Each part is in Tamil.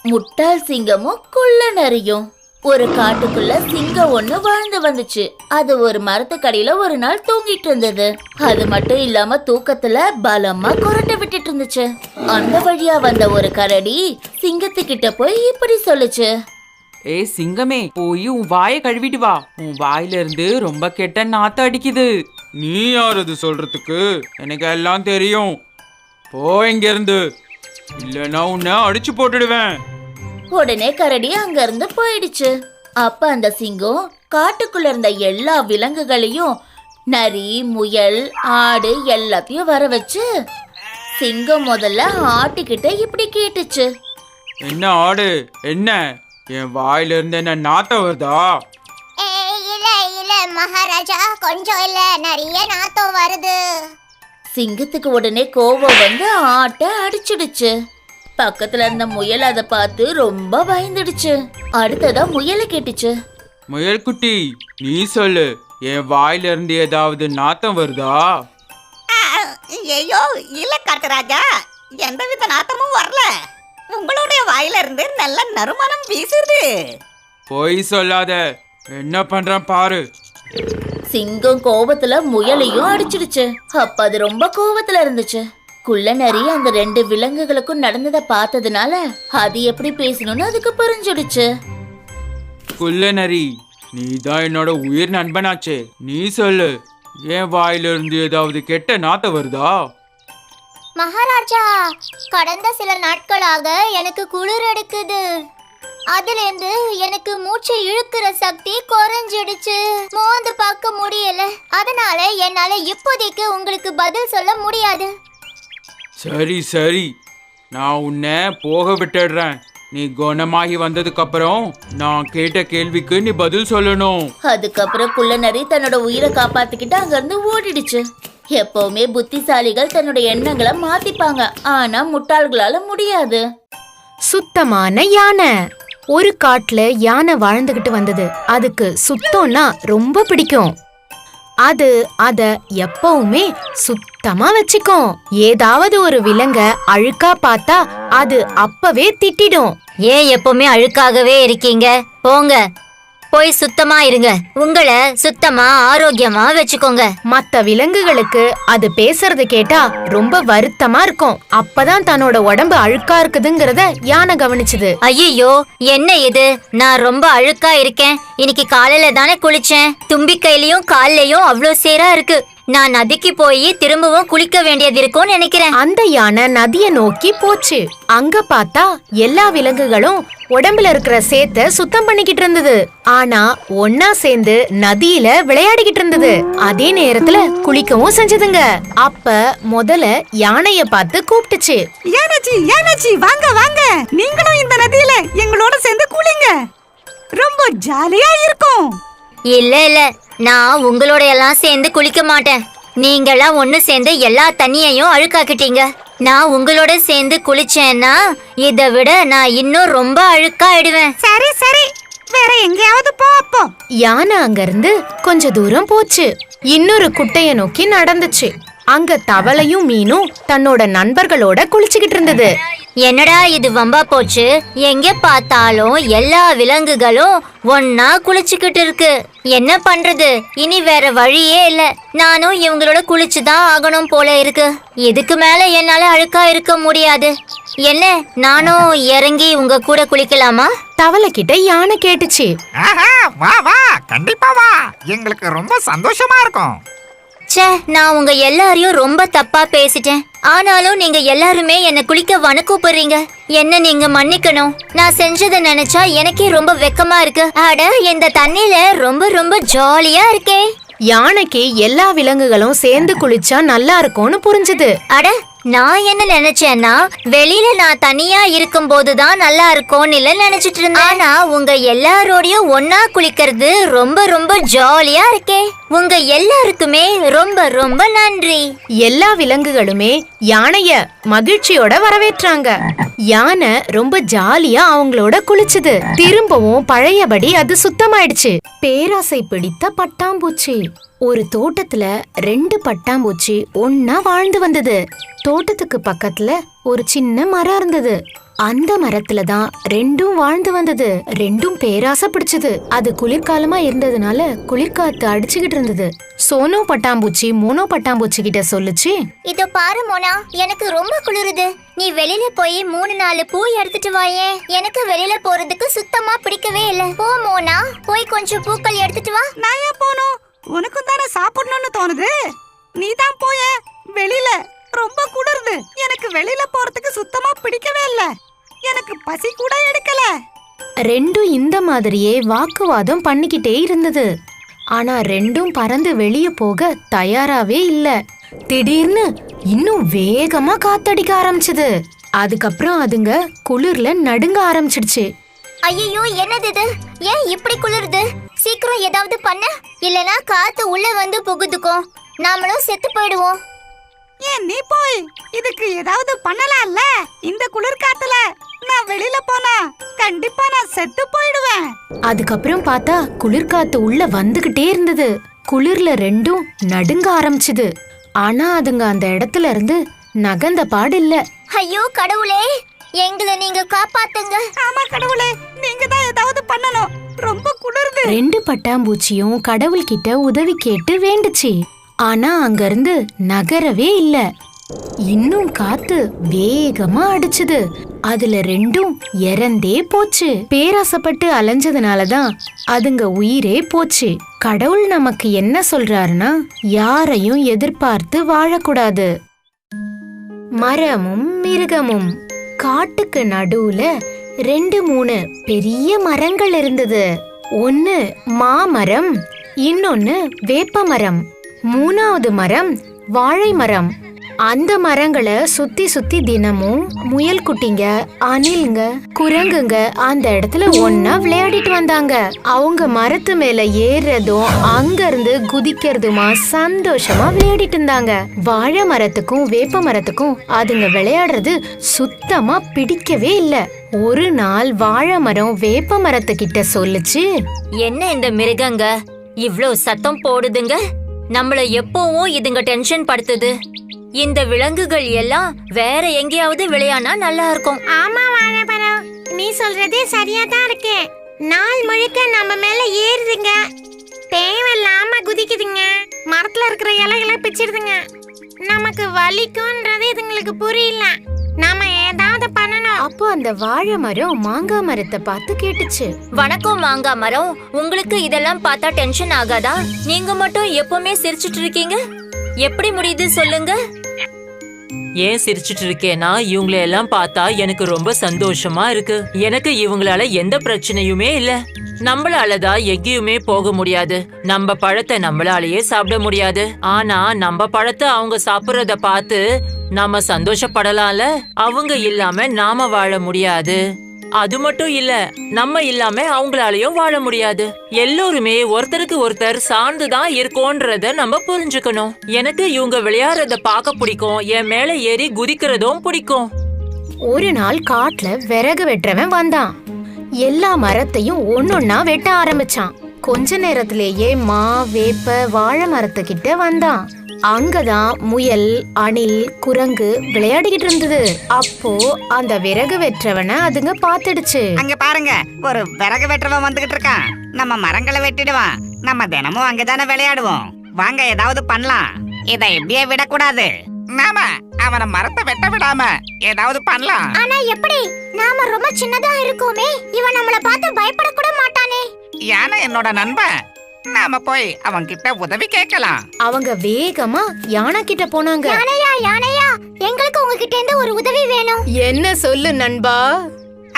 முட்டாள் சிங்கமும் குள்ள நரியும். ஒரு காட்டுக்குள்ள சிங்கம் ஒண்ணு வாழ்ந்து வந்துச்சு. அது ஒரு மரத்துக்கடியில ஒரு நாள் தூங்கிட்டு இருந்தது. அது மட்டும் இல்லாம தூக்கத்துல பலமா கொரட்டை விட்டுட்டு இருந்துச்சு. அந்த வழியா வந்த ஒரு கரடி சிங்கத்துக்கிட்ட போய் இப்படி சொல்லுச்சு. ஏய் சிங்கமே, போய் உன் வாயை கழுவிட்டு வா. உன் வாயில இருந்து ரொம்ப கெட்ட நாத்தம் அடிக்குது. நீ யார் அது சொல்றதுக்கு? எனக்கு எல்லாம் தெரியும். போ இங்க இருந்து, இல்லைன்னா உன்னை அடிச்சு போட்டுடுவேன். உடனே கரடி அங்க இருந்து போயிடுச்சு. அப்ப அந்த சிங்கம் காட்டுக்குள்ள இருந்த எல்லா விலங்குகளையும், நரி, முயல், ஆடு எல்லாத்தையும் வர வச்சு சிங்கம் முதல்ல ஆட்டுக்கிட்ட இப்படி கேட்டுச்சு. என்ன ஆடு, என்ன என் வாயில இருந்து என்ன நாத்தம் வருதா? இல்ல மகாராஜா, கொஞ்சம் இல்ல, நிறைய நாத்தம் வருது. சிங்கத்துக்கு உடனே கோபம் வந்து ஆட்டை அடிச்சிடுச்சு. பக்கத்துல இருந்த முயல் அதை பார்த்து ரொம்ப பயந்துடுச்சு. அடுத்ததா முயலை கேட்டுச்சு. முயல் குட்டி, நீ சொல்லு, என் வாயில இருந்து ஏதாவது நாத்தம் வருதா? ஐயோ இல்ல காட்டுராஜா, எந்தவித நாத்தமும் வரல. உங்களுடைய வாயில இருந்து நல்ல நறுமணம் வீசுது. போய் சொல்லாத, என்ன பண்றேன் பாரு. சிங்கம் கோபத்துல முயலையும் அடிச்சிடுச்சு. அப்ப அது ரொம்ப கோபத்துல இருந்துச்சு. குள்ள நரி அந்த ரெண்டு விலங்குகளுக்கும் நடந்ததை பார்த்ததுனால அது எப்படி பேசணும்னு அதுக்கு புரிஞ்சிடுச்சு. குள்ள நரி, நீ தான் என்னோட உயிர் நண்பனாச்சே, நீ சொல்லு, என் வாயில இருந்து ஏதாவது கெட்ட நாத்தம் வருதா? மகாராஜா, கடந்த சில நாட்களாக எனக்கு குளிர் எடுக்குது. அதிலிருந்து எனக்கு மூச்சை இழுக்கிற சக்தி குறைஞ்சிடுச்சு. மோந்து பார்க்க முடியல. அதனால என்னால இப்போதைக்கு உங்களுக்கு பதில் சொல்ல முடியாது. சரி சரி, நான் உன்னை போக விட்டுடுறேன். நீ குணமாகி வந்ததுக்கு அப்புறம் நான் கேட்ட கேள்விக்கு நீ பதில் சொல்லணும். அதுக்கப்புறம் குள்ள நரி தன்னோட உயிரை காப்பாத்திக்கிட்டு அங்க இருந்து ஓடிடுச்சு. எப்பவுமே புத்திசாலிகள் தன்னோட எண்ணங்களை மாத்திப்பாங்க, ஆனா முட்டாள்களால முடியாது. சுத்தமான யானை. ஒரு காட்டுல யானை வாழ்ந்துகிட்டு வந்தது. அதுக்கு சுத்தம்னா ரொம்ப பிடிக்கும். அது அத எப்பவுமே சுத்தமா வச்சுக்கும். ஏதாவது ஒரு விலங்க அழுக்கா பார்த்தா அது அப்பவே திட்டிடும். ஏன் எப்பவுமே அழுக்காகவே இருக்கீங்க? போங்க, போய் சுத்தமா இருங்க. உங்களை சுத்தமா ஆரோக்கியமா வச்சுக்கோங்க. மத்த விலங்குகளுக்கு அது பேசுறது கேட்டா ரொம்ப வருத்தமா இருக்கும். அப்பதான் தன்னோட உடம்பு அழுக்கா இருக்குதுங்கறத யானை கவனிச்சுது. ஐயோ, என்ன இது? நான் ரொம்ப அழுக்கா இருக்கேன். இன்னைக்கு காலையில தானே குளிச்சேன். தும்பிக்கையிலயும் கால்லயும் அவ்வளோ சேரா இருக்கு. நான் நதிக்கு போய் திரும்பவும் குளிக்க வேண்டியது இருக்கும்னு நினைக்கிறேன். அந்த யானை நதிய நோக்கி போச்சு. அங்க பார்த்தா எல்லா விலங்குகளும் உடம்புல இருக்கிற சேத்த சுத்தம் பண்ணிக்கிட்டு இருந்தது. ஆனா ஒன்னா சேர்ந்து நதியில விளையாடிக்கிட்டு இருந்தது. அதே நேரத்துல குளிக்கவும் செஞ்சதுங்க. அப்ப முதல்ல யானைய பார்த்து கூப்பிட்டுச்சு. யானாச்சி, வாங்க வாங்க, நீங்களும் இந்த நதியில எங்களோட சேர்ந்து குளிங்க. ரொம்ப ஜாலியா இருக்கும். இல்ல, நான் உங்களோட எல்லாம் சேர்ந்து குளிக்க மாட்டேன். நீங்கெல்லாம் ஒண்ணு சேர்ந்து எல்லா தண்ணியையும் அழுக்காக்கிட்டீங்க. நான் உங்களோட சேர்ந்து குளிச்சேன்னா இதை விட நான் இன்னும் ரொம்ப அழுக்காயிடுவேன். சரி சரி, வேற எங்கேயாவது போ. அப்போ யானை அங்க இருந்து கொஞ்ச தூரம் போச்சு. இன்னொரு குட்டைய நோக்கி நடந்துச்சு. அங்க தவளையும் மீனும் தன்னோட நண்பர்களோட குளிச்சுக்கிட்டு இருந்தது. என்னடா இது வம்பா போச்சு? எங்க பார்த்தாலும் எல்லா விலங்குகளும் ஒன்னா குளிச்சுக்கிட்டு இருக்கு. என்ன பண்றது? இனி வேற வழியே இல்ல. நானும் இவங்களோட குளிச்சுதான் ஆகணும் போல இருக்கு. இதுக்கு மேல என்னால அழுக்கா இருக்க முடியாது. என்ன, நானும் இறங்கி உங்க கூட குளிக்கலாமா? தவளை கிட்ட யானை கேட்டுச்சு. வா வா, கண்டிப்பா வா, எங்களுக்கு ரொம்ப சந்தோஷமா இருக்கும். ச்சே, நான் உங்க எல்லாரையும் ரொம்ப தப்பா பேசிட்டேன். ஆனாலும் நீங்க எல்லாருமே என்ன குளிக்க வான்னு கூப்பிடுறீங்க. என்ன நீங்க மன்னிக்கணும். நான் செஞ்சதை நினைச்சா எனக்கே ரொம்ப வெக்கமா இருக்கு. அட, இந்த தண்ணில ரொம்ப ரொம்ப ஜாலியா இருக்கே. யானைக்கு எல்லா விலங்குகளும் சேர்ந்து குளிச்சா நல்லா இருக்கும்னு புரிஞ்சுது. அட, நான் என்ன நினைச்சேன்னா வெளியில நான் தனியா இருக்கும் போதுதான் நல்லா இருக்கும்னு இல்ல நினைச்சிட்டு இருந்தேன். ஆனா உங்க எல்லாரோடையும் ஒன்னா குளிக்கிறது ரொம்ப ரொம்ப ஜாலியா இருக்கே. உங்க எல்லாருக்குமே ரொம்ப ரொம்ப நன்றி. எல்லா விலங்குகளுமே யானைய மகிழ்ச்சியோட வரவேற்றாங்க. யானை ரொம்ப ஜாலியா அவங்களோட குளிச்சுது. திரும்பவும் பழையபடி அது சுத்தமாயிடுச்சு. பேராசை பிடித்த பட்டாம்பூச்சி. ஒரு தோட்டத்துல 2 பட்டாம்பூச்சி ஒன்னா வாழ்ந்து வந்தது. தோட்டத்துக்கு பக்கத்துல ஒரு சின்ன மரம் இருந்தது. அந்த மரத்துல தான் 2ம் வாழ்ந்து வந்தது. 2ம் பேராசை பிடிச்சது. அது குளிர்காலமா இருந்ததுனால குளிர்காத்து அடிச்சுக்கிட்டு இருந்தது. சோனோ பட்டாம்பூச்சி மோனோ பட்டாம்பூச்சி கிட்ட சொல்லுச்சு, இதோ பாரு மோனா, எனக்கு ரொம்ப குளிருது. நீ வெளியில போய் 3-4 பூ எடுத்துட்டு வாயே. எனக்கு வெளியில போறதுக்கு சுத்தமா பிடிக்கவே இல்ல. போ மோனா, போய் கொஞ்சம் பூக்கள் எடுத்துட்டு வா. நான் ஏன் போகணும்? உனக்கும் தானே சாப்பிடணும்னு தோணுது. நீ தான் போய. வெளியில ரொம்ப குளிருது. எனக்கு வெளியில போறதுக்கு சுத்தமா பிடிக்கவே இல்ல. எனக்கு பசி கூட எடுக்கல. 2ம் இந்த மாதிரியே வாக்குவாதம் பண்ணிக்கிட்டே இருந்தது. ஆனா 2ம் பறந்து வெளியே போக தயாராவே இல்ல. திடீர்னு இன்னும் வேகமா காத்தடிக்க ஆரம்பிச்சது. அதுக்கப்புறம் அதுங்க குளிர்ல நடுங்க ஆரம்பிச்சிடுச்சு. ஐயோ, என்னது இது? ஏன் இப்படி குளிருது? சீக்கிரம் ஏதாவது பண்ண, இல்லனா காத்து உள்ள வந்து புகுதுக்கும். நாமளும் செத்து போயிடுவோம். ஏன் நீ போய் இதுக்கு ஏதாவது பண்ணலாம்ல? இந்த குளிர் காத்துல நான் வெளியில போனா கண்டிப்பா நான் செத்து போயிடுவேன். அதுக்கப்புறம் பார்த்தா குளிர்காத்து உள்ள வந்துகிட்டே இருந்தது. குளிர்ல 2ம் நடுங்க ஆரம்பிச்சுது. ஆனா அதுங்க அந்த இடத்துல இருந்து நகர்ந்த பாடு இல்ல. ஐயோ கடவுளே, எங்களை நீங்க காப்பாத்துங்க. ஆமா கடவுளே, நீங்க தான் ஏதாவது பண்ணணும். ரொம்ப குளிருது. 2 பட்டாம்பூச்சியும் கடவுள்கிட்ட உதவி கேட்டு வேண்டுச்சு. ஆனா அங்கிருந்து நகரவே இல்ல. இன்னும் காத்து வேகமா அடிச்சுது. அதுல 2ம் இறந்தே போச்சு. பேராசப்பட்டு அலைஞ்சதுனாலதான் அதுங்க உயிரே போச்சு. கடவுள் நமக்கு என்ன சொல்றாருன்னா, யாரையும் எதிர்பார்த்து வாழக்கூடாது. மரமும் மிருகமும். காட்டுக்கு நடுவுல 2-3 பெரிய மரங்கள் இருந்தது. ஒன்னு மாமரம், இன்னொன்னு வேப்ப மரம், 3வது மரம் வாழை மரம். அந்த மரங்களை சுத்தி சுத்தி தினமும் முயல் குட்டிங்க, அணில்ங்க, குரங்குங்க அந்த இடத்துல ஒன்னா விளையாடிட்டு வந்தாங்க. அவங்க மரத்து மேல ஏறுறதும் அங்க இருந்து குதிக்கிறதுமா சந்தோஷமா விளையாடிட்டு இருந்தாங்க. வாழை மரத்துக்கும் வேப்ப மரத்துக்கும் அதுங்க விளையாடுறது சுத்தமா பிடிக்கவே இல்ல. ஒரு நாள் வாழை மரம் வேப்ப மரத்துக்கிட்ட சொல்லுச்சு, என்ன இந்த மிருகங்க இவ்ளோ சத்தம் போடுதுங்க? நம்மள எப்பவும் இதுங்க டென்ஷன் படுத்துது. இந்த விலங்குகள் எல்லாம் வேற எங்கேயாவது விளையானா நல்லா இருக்கும். ஆமா வாழைப்பழம், நீ சொல்றதே சரியா தான் இருக்கு. நாள் முழுக்க நம்ம மேல ஏறுதுங்க, தேவையில்லாம குதிக்குதுங்க, மரத்துல இருக்கிற இலைகளை பிச்சிடுதுங்க. நமக்கு வலிக்கும்ன்றது இதுங்களுக்கு புரியல. நாம ஏதாவது பண்ணணும். அப்போ அந்த வாழை மரம் மாங்காய் மரத்தை பார்த்து கேட்டுச்சு, வணக்கம் மாங்காய் மரம், உங்களுக்கு இதெல்லாம் பார்த்தா டென்ஷன் ஆகாதா? நீங்க மட்டும் எப்பவுமே சிரிச்சிட்டு இருக்கீங்க, எப்படி முடியுது சொல்லுங்க? ஏன் சிரிச்சிட்டு இருக்கேன்னா, இவங்களை எல்லாம் பார்த்தா எனக்கு ரொம்ப சந்தோஷமா இருக்கு. எனக்கு இவங்களால எந்த பிரச்சனையுமே இல்ல. நம்மளாலதான் எங்கேயுமே போக முடியாது. நம்ம பழத்தை நம்மளாலேயே சாப்பிட முடியாது. ஆனா நம்ம பழத்தை அவங்க சாப்பிடுறத பார்த்து நாம சந்தோஷப்படலாம்ல. அவங்க இல்லாம நாம வாழ முடியாது. அது மட்டும் இல்ல, நம்ம இல்லாம அவங்களாலயும் வாழ முடியாது. எல்லோருமே ஒருத்தருக்கு ஒருத்தர் சார்ந்துதான் இருக்கோன்றத நம்ம புரிஞ்சுக்கணும். எனக்கு இவங்க விளையாடுறத பார்க்க பிடிக்கும். என் மேல ஏறி குதிக்கிறதும் பிடிக்கும். ஒரு நாள் காட்டுல விறகு வெட்டுறவன் வந்தான். எல்லா மரத்தையும் ஒன்னொன்னா வெட்ட ஆரம்பிச்சான். கொஞ்ச நேரத்திலேயே மா, வேப்ப, வாழை மரத்துக்கிட்ட வந்தான். அங்கதான் முயல், அணில், குரங்கு விளையாடிக்கிட்டு இருந்தது. அப்போ அந்த விறகு வெற்றவனை அதுங்க பாத்துடுச்சு. அங்க பாருங்க, ஒரு விறகு வெட்டுறவன் வந்துகிட்டு இருக்கான். நம்ம மரங்களை வெட்டிடுவான். நம்ம தினமும் அங்கதானே விளையாடுவோம். வாங்க ஏதாவது பண்ணலாம். இதை இப்படியே விடக்கூடாது. நாம அவன மரத்தை வெட்ட விடாம ஏதாவது பண்ணலாம். ஆனா எப்படி? நாம ரொம்ப சின்னதா இருக்கோமே, இவன் நம்மள பார்த்து பயப்பட கூட மாட்டானே. யானை என்னோட நண்பன். நாம போய் அவன் கிட்ட உதவி கேட்கலாம். அவங்க வேகமா யானை கிட்ட போனாங்க. யானையா, யானையா, எங்களுக்கு உங்ககிட்ட இருந்து ஒரு உதவி வேணும். என்ன சொல்லு நண்பா?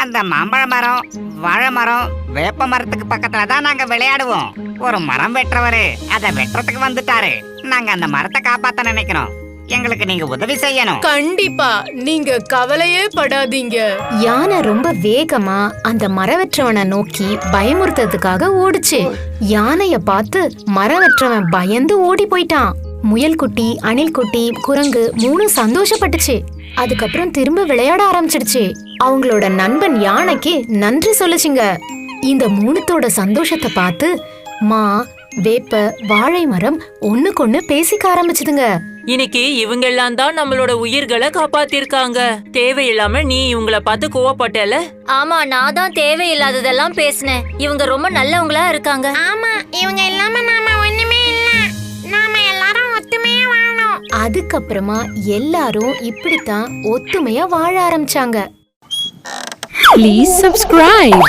அந்த மாம்பழ மரம், வாழை மரம், வேப்ப மரத்துக்கு பக்கத்துல தான் நாங்க விளையாடுவோம். ஒரு மரம் வெட்டுறவரு அதை வெட்டுறதுக்கு வந்துட்டாரு. நாங்க அந்த மரத்தை காப்பாத்த நினைக்கிறோம். எங்களுக்கு நீங்க உதவி செய்யணும். கண்டிப்பா, நீங்க கவலையே படாதீங்க. யானை ரொம்ப வேகமா அந்த மரவெற்றவனை நோக்கி பயமுறுத்ததுக்காக ஓடுச்சு. யானைய பார்த்து மரவெற்றவன் பயந்து ஓடி போயிட்டான். முயல் குட்டி, அணில் குட்டி, குரங்கு 3 சந்தோஷப்பட்டுச்சு. அதுக்கப்புறம் திரும்ப விளையாட ஆரம்பிச்சிடுச்சு. அவங்களோட நண்பன் யானைக்கு நன்றி சொல்லுச்சுங்க. இந்த 3த்தோட சந்தோஷத்தை பார்த்து மா, வேப்ப வாழை மரம் ஒண்ணுக்கொண்ணு பேசிக்க ஆரம்பிச்சுதுங்க. இன்னைக்கு இவங்க எல்லாம் தான் நம்மளோட உயிர்களை காப்பாத்திருக்காங்க. தேவையில்லாம நீ இவங்கள பார்த்து கோவப்பட்டல. ஆமா, நான் தான் தேவையில்லாததெல்லாம் பேசினேன். இவங்க ரொம்ப நல்லவங்களா இருக்காங்க. ஆமா, இவங்க இல்லாம நாம ஒண்ணுமே இல்ல. நாம எல்லாரும் ஒத்துமையா வாழணும். அதுக்கப்புறமா எல்லாரும் இப்படித்தான் ஒத்துமையா வாழ ஆரம்பிச்சாங்க. Please subscribe.